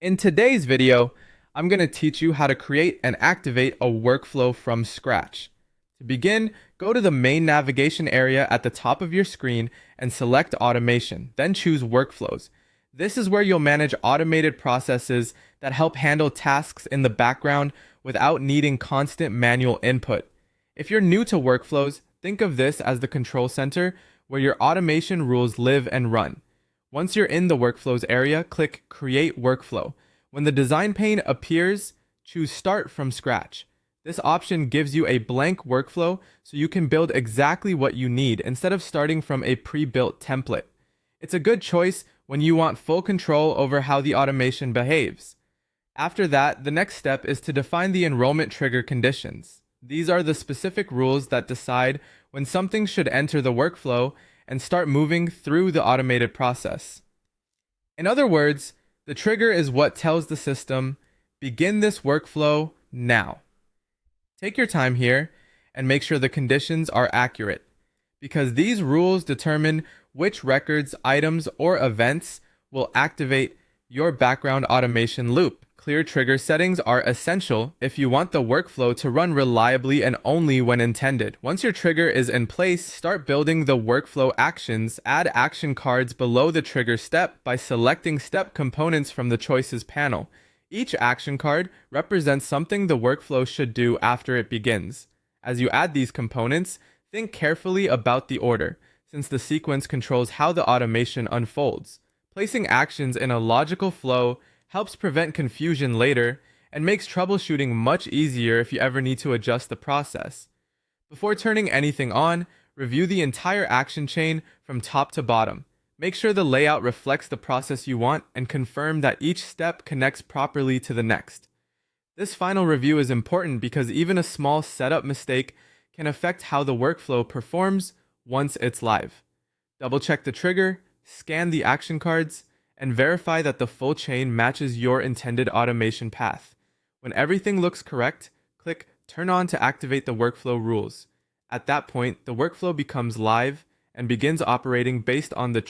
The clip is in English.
In today's video, I'm going to teach you how to create and activate a workflow from scratch. To begin, go to the main navigation area at the top of your screen and select Automation, then choose Workflows. This is where you'll manage automated processes that help handle tasks in the background without needing constant manual input. If you're new to workflows, think of this as the control center where your automation rules live and run. Once you're in the Workflows area, click Create Workflow. When the design pane appears, choose Start from Scratch. This option gives you a blank workflow so you can build exactly what you need instead of starting from a pre-built template. It's a good choice when you want full control over how the automation behaves. After that, the next step is to define the enrollment trigger conditions. These are the specific rules that decide when something should enter the workflow and start moving through the automated process. In other words, the trigger is what tells the system, begin this workflow now. Take your time here and make sure the conditions are accurate, because these rules determine which records, items, or events will activate your background automation loop. Clear trigger settings are essential if you want the workflow to run reliably and only when intended. Once your trigger is in place, start building the workflow actions. Add action cards below the trigger step by selecting step components from the Choices panel. Each action card represents something the workflow should do after it begins. As you add these components, think carefully about the order, since the sequence controls how the automation unfolds. Placing actions in a logical flow helps prevent confusion later and makes troubleshooting much easier if you ever need to adjust the process. Before turning anything on, review the entire action chain from top to bottom. Make sure the layout reflects the process you want and confirm that each step connects properly to the next. This final review is important because even a small setup mistake can affect how the workflow performs once it's live. Double-check the trigger, scan the action cards, and verify that the full chain matches your intended automation path. When everything looks correct, click Turn On to activate the workflow rules. At that point, the workflow becomes live and begins operating based on the